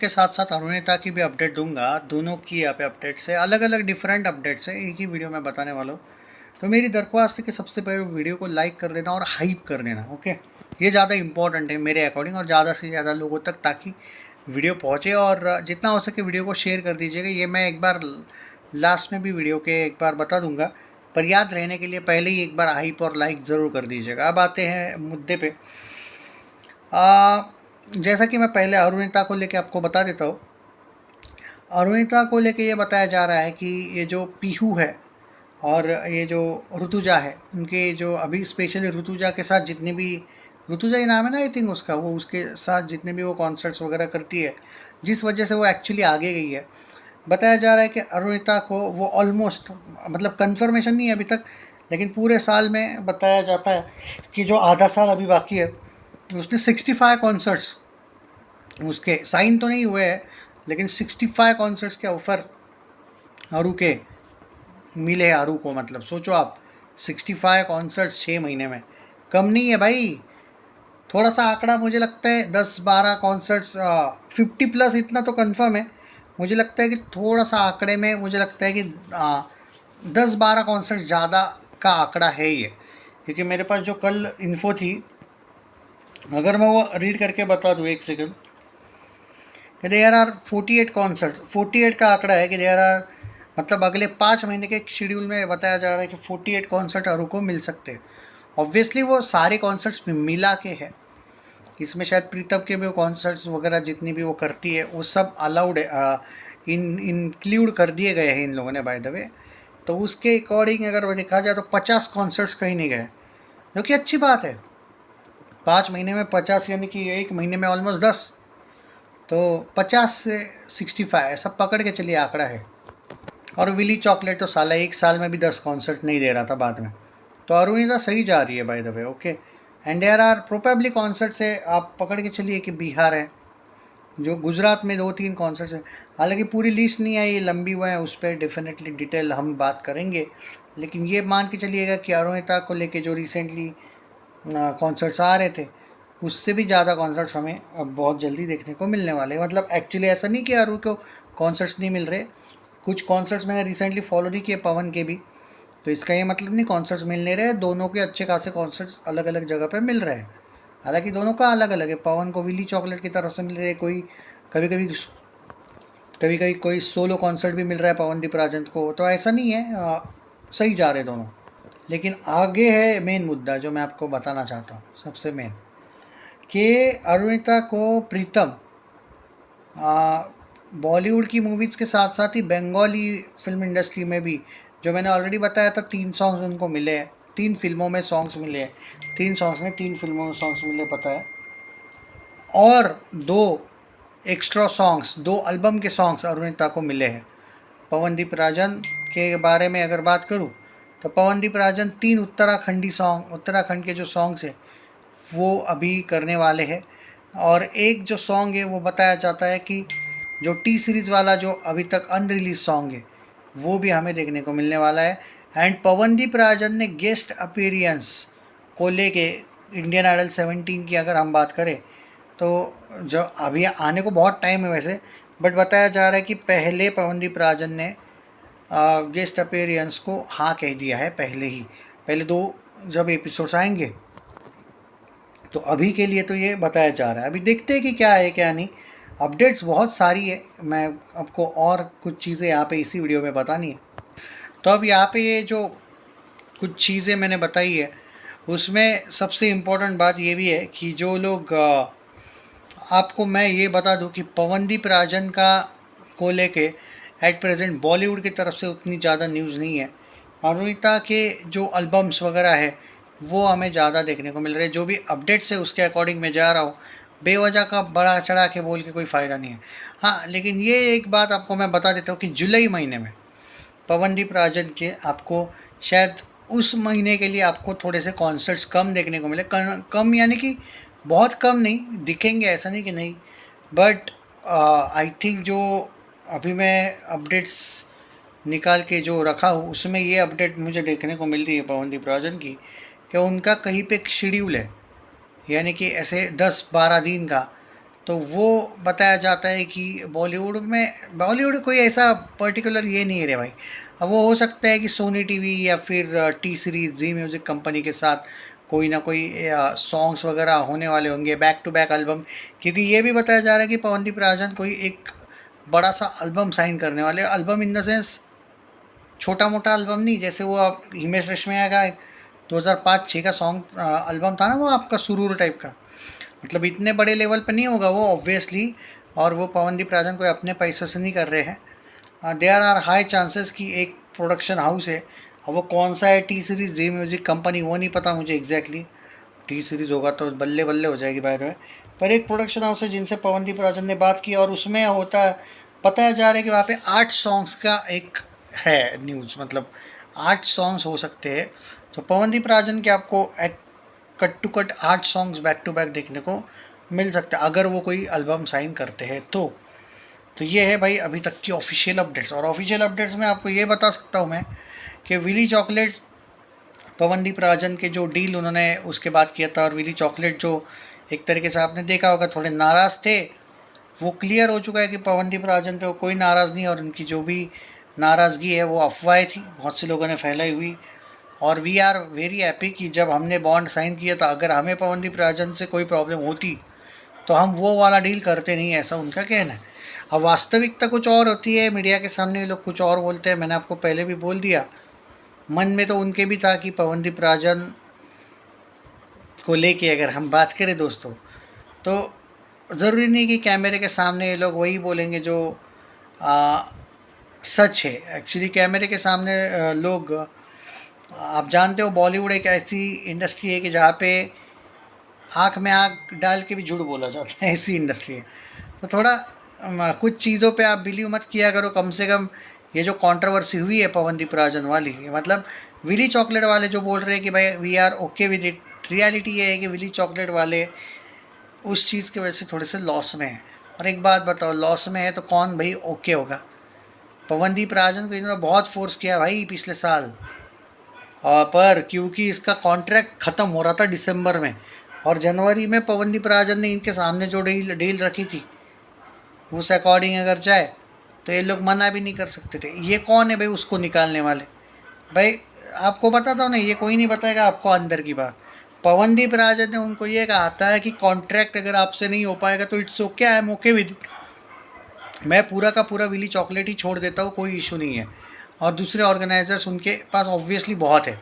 के साथ साथ अरुणिता की भी अपडेट दूंगा। दोनों की यहाँ पे अपडेट्स है, अलग अलग डिफरेंट अपडेट्स है, एक ही वीडियो में बताने वाला हूँ। तो मेरी दरख्वास्त है कि सबसे पहले वीडियो को लाइक कर देना और हाइप कर देना। ओके, ये ज़्यादा इंपॉर्टेंट है मेरे अकॉर्डिंग, और ज़्यादा से ज़्यादा लोगों तक ताकि वीडियो पहुँचे। और जितना हो सके वीडियो को शेयर कर दीजिएगा। ये मैं एक बार लास्ट में भी वीडियो के एक बार बता दूंगा, पर याद रहने के लिए पहले ही एक बार हाइप और लाइक ज़रूर कर दीजिएगा। अब आते हैं मुद्दे पे। जैसा कि मैं पहले अरुणिता को लेके आपको बता देता हूँ। अरुणिता को लेके ये बताया जा रहा है कि ये जो पीहू है और ये जो ऋतुजा है, उनके जो अभी स्पेशली ऋतुजा के साथ जितने भी, ऋतुजा ही नाम है ना आई थिंक उसका, वो उसके साथ जितने भी वो कॉन्सर्ट्स वगैरह करती है, जिस वजह से वो एक्चुअली आगे गई है। बताया जा रहा है कि अरुणिता को वो ऑलमोस्ट, मतलब कंफर्मेशन नहीं है अभी तक, लेकिन पूरे साल में बताया जाता है कि जो आधा साल अभी बाकी है उसने 65 कॉन्सर्ट्स, उसके साइन तो नहीं हुए हैं लेकिन 65 कॉन्सर्ट्स के ऑफर आरू के मिले हैं। आरू को मतलब सोचो आप, 65 कॉन्सर्ट्स 6 महीने में, कम नहीं है भाई। थोड़ा सा आंकड़ा मुझे लगता है 10-12 कॉन्सर्ट्स, 50 प्लस इतना तो कंफर्म है। मुझे लगता है कि थोड़ा सा आंकड़े में मुझे लगता है कि 10-12 कॉन्सर्ट ज़्यादा का आंकड़ा है ये, क्योंकि मेरे पास जो कल इन्फो थी, अगर मैं वो रीड करके बता दूँ एक सेकंड, कि देयर आर 48 कॉन्सर्ट, 48 का आंकड़ा है कि देयर आर, मतलब अगले 5 महीने के शेड्यूल में बताया जा रहा है कि 48 कॉन्सर्ट आरू को मिल सकते हैं। ऑब्वियसली वो सारे कॉन्सर्ट्स मिला के है, इसमें शायद प्रीतम के भी कॉन्सर्ट्स वगैरह जितनी भी वो करती है वो सब अलाउड है, इंक्लूड कर दिए गए हैं इन लोगों ने बाय द वे। तो उसके अकॉर्डिंग अगर वो देखा जाए तो 50 कॉन्सर्ट्स कहीं नहीं गए, जो कि अच्छी बात है। 5 महीने में 50 यानी कि एक महीने में ऑलमोस्ट 10, तो 50 से 65 ऐसा पकड़ के चलिए आंकड़ा है। और विली चॉकलेट तो साला एक साल में भी 10 कॉन्सर्ट नहीं दे रहा था बाद में। तो अरुणिता सही जा रही है by the way. Okay, and there are probably concert से आप पकड़ के चलिए कि बिहार है, जो गुजरात में 2-3 कॉन्सर्ट्स हैं। हालांकि पूरी लिस्ट नहीं आई, ये लंबी हुआ है, उस पर डेफिनेटली डिटेल हम बात करेंगे। लेकिन ये मान के चलिएगा कि अरुणिता को लेके जो रिसेंटली कॉन्सर्ट्स आ रहे थे, उससे भी ज़्यादा कॉन्सर्ट्स हमें अब बहुत जल्दी देखने को मिलने वाले हैं। मतलब एक्चुअली ऐसा नहीं कि अरू को कॉन्सर्ट्स नहीं मिल रहे, कुछ कॉन्सर्ट्स मैंने रिसेंटली फॉलो नहीं किए पवन के भी, तो इसका ये मतलब नहीं कॉन्सर्ट्स मिल नहीं रहे। दोनों के अच्छे खासे कॉन्सर्ट्स अलग अलग जगह पे मिल रहे हैं, हालांकि दोनों का अलग अलग है। पवन को विली चॉकलेट की तरफ से मिल रहे, कोई कभी कभी कोई सोलो कॉन्सर्ट भी मिल रहा है पवनदीप राजन को, तो ऐसा नहीं है, सही जा रहे दोनों। लेकिन आगे है मेन मुद्दा जो मैं आपको बताना चाहता हूँ, सबसे मेन, कि अरुणिता को प्रीतम बॉलीवुड की मूवीज़ के साथ साथ ही बंगाली फिल्म इंडस्ट्री में भी, जो मैंने ऑलरेडी बताया था, 3 सॉन्ग्स उनको मिले हैं, 3 फिल्मों में सॉन्ग्स मिले हैं, 3 सॉन्ग्स में 3 फिल्मों में सॉन्ग्स मिले पता है, और 2 एक्स्ट्रा सॉन्ग्स, 2 एल्बम के सॉन्ग्स अरुणिता को मिले हैं। पवनदीप राजन के बारे में अगर बात करूं तो पवनदीप राजन 3 उत्तराखंडी सॉन्ग, उत्तराखंड के जो सॉन्ग्स हैं वो अभी करने वाले हैं। और एक जो सॉन्ग है वो बताया जाता है कि जो टी सीरीज़ वाला जो अभी तक अनरिलीज सॉन्ग है वो भी हमें देखने को मिलने वाला है। एंड पवनदीप राजन ने गेस्ट अपीयरेंस को लेके इंडियन आइडल 17 की अगर हम बात करें तो जो अभी आने को बहुत टाइम है वैसे, बट बताया जा रहा है कि पहले पवनदीप राजन ने गेस्ट अपीयरेंस को हाँ कह दिया है पहले ही, पहले 2 जब एपिसोड्स आएंगे। तो अभी के लिए तो ये बताया जा रहा है, अभी देखते हैं कि क्या है क्या नहीं। अपडेट्स बहुत सारी है, मैं आपको और कुछ चीज़ें यहाँ पे इसी वीडियो में बतानी है। तो अब यहाँ पे ये जो कुछ चीज़ें मैंने बताई है उसमें सबसे इम्पोर्टेंट बात ये भी है कि जो लोग आपको मैं ये बता दूं कि पवनदीप राजन का को लेके एट प्रेजेंट बॉलीवुड की तरफ से उतनी ज़्यादा न्यूज़ नहीं है। अरुणिता के जो एल्बम्स वगैरह है वो हमें ज़्यादा देखने को मिल रहे हैं। जो भी अपडेट्स है उसके अकॉर्डिंग मैं जा रहा हूँ, बेवजह का बड़ा चढ़ा के बोल के कोई फ़ायदा नहीं है। हाँ, लेकिन ये एक बात आपको मैं बता देता हूँ कि जुलाई महीने में पवनदीप राजन के आपको शायद उस महीने के लिए आपको थोड़े से कॉन्सर्ट्स कम देखने को मिले। कम यानी कि बहुत कम नहीं दिखेंगे, ऐसा नहीं कि नहीं, बट आई थिंक जो अभी मैं अपडेट्स निकाल के जो रखा हूँ उसमें ये अपडेट मुझे देखने को मिल रही है पवनदीप राजन की, कि उनका कहीं पे शेड्यूल है, यानी कि ऐसे 10-12 दिन का, तो वो बताया जाता है कि बॉलीवुड कोई ऐसा पर्टिकुलर ये नहीं है रे भाई। अब वो हो सकता है कि सोनी टीवी या फिर टी सीरीज जी म्यूज़िक कंपनी के साथ कोई ना कोई सॉन्ग्स वगैरह होने वाले होंगे, बैक टू बैक एल्बम। क्योंकि ये भी बताया जा रहा है कि पवनदीप राजन कोई एक बड़ा सा एल्बम साइन करने वाले, एल्बम इन द सेंस छोटा मोटा एल्बम नहीं, जैसे वो आप हिमेश रेशमिया का 2005-06 का सॉन्ग एल्बम था ना, वो आपका सुरूर टाइप का, मतलब इतने बड़े लेवल पर नहीं होगा वो ऑब्वियसली। और वो पवनदीप राजन कोई अपने पैसों से नहीं कर रहे हैं। देयर आर हाई चांसेस कि एक प्रोडक्शन हाउस है। अब वो कौन सा है, टी सीरीज जी म्यूज़िक कंपनी, वो नहीं पता मुझे एग्जैक्टली। टी सीरीज़ होगा तो बल्ले बल्ले हो जाएगी बाय द वे। पर एक प्रोडक्शन हाउस है जिनसे पवनदीप राजन ने बात की, और उसमें होता बताया जा रहा है कि वहाँ पे 8 सॉन्ग्स का एक है न्यूज़, मतलब 8 सॉन्ग्स हो सकते हैं। तो पवनदीप राजन के आपको एक cut to cut 8 songs back to back देखने को मिल सकता है अगर वो कोई एल्बम साइन करते हैं तो ये है भाई अभी तक की ऑफिशियल अपडेट्स। और ऑफिशियल अपडेट्स में आपको ये बता सकता हूँ मैं कि विली चॉकलेट, पवनदीप राजन के जो डील उन्होंने उसके बाद किया था, और विली चॉकलेट जो एक तरीके से आपने देखा होगा थोड़े नाराज़ थे, वो क्लियर हो चुका है कि पवनदीप राजन पे कोई नाराज़ नहीं है, और उनकी जो भी नाराज़गी है वो अफवाहें थी, बहुत से लोगों ने फैलाई हुई। और वी आर वेरी हैप्पी कि जब हमने बॉन्ड साइन किया था, अगर हमें पवनदीप राजन से कोई प्रॉब्लम होती तो हम वो वाला डील करते नहीं, ऐसा उनका कहना है। अब वास्तविकता कुछ और होती है, मीडिया के सामने ये लोग कुछ और बोलते हैं। मैंने आपको पहले भी बोल दिया, मन में तो उनके भी था कि पवनदीप राजन को लेके अगर हम बात करें दोस्तों, तो ज़रूरी नहीं कि कैमरे के सामने ये लोग वही बोलेंगे जो आ, सच है। एक्चुअली कैमरे के सामने लोग, आप जानते हो बॉलीवुड एक ऐसी इंडस्ट्री है कि जहाँ पे आँख में आँख डाल के भी झूठ बोला जाता है, ऐसी इंडस्ट्री है। तो थोड़ा कुछ चीज़ों पे आप बिलीव मत किया करो कम से कम। ये जो कंट्रोवर्सी हुई है पवनदीप राजन वाली, मतलब विली चॉकलेट वाले जो बोल रहे हैं कि भाई we are okay with it, reality ये है कि विली चॉकलेट वाले उस चीज़ की वजह से थोड़े से लॉस में है। और एक बात बताओ, लॉस में है तो कौन भाई ओके होगा? पवनदीप राजन को इन्होंने बहुत फोर्स किया भाई पिछले साल, पर क्योंकि इसका कॉन्ट्रैक्ट ख़त्म हो रहा था दिसंबर में, और जनवरी में पवनदीप राजन ने इनके सामने जो डील रखी थी उस अकॉर्डिंग अगर जाए तो ये लोग मना भी नहीं कर सकते थे। ये कौन है भाई उसको निकालने वाले? भाई आपको बताता हूँ ना, ये कोई नहीं बताएगा आपको अंदर की बात। पवनदीप राजन ने उनको ये कहा था कि कॉन्ट्रैक्ट अगर आपसे नहीं हो पाएगा तो it's okay, I am okay with it, मैं पूरा का पूरा विली चॉकलेट ही छोड़ देता हूँ, कोई इशू नहीं है। और दूसरे ऑर्गेनाइजर्स उनके पास ऑब्वियसली बहुत है।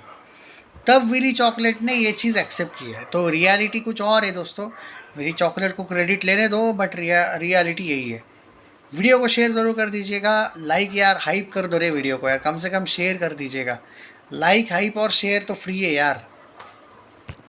तब विली चॉकलेट ने ये चीज़ एक्सेप्ट की है। तो रियलिटी कुछ और है दोस्तों, विली चॉकलेट को क्रेडिट लेने दो, बट रियलिटी यही है। वीडियो को शेयर ज़रूर कर दीजिएगा, लाइक यार हाइप कर दो रे वीडियो को यार, कम से कम शेयर कर दीजिएगा। लाइक हाइप और शेयर तो फ्री है यार।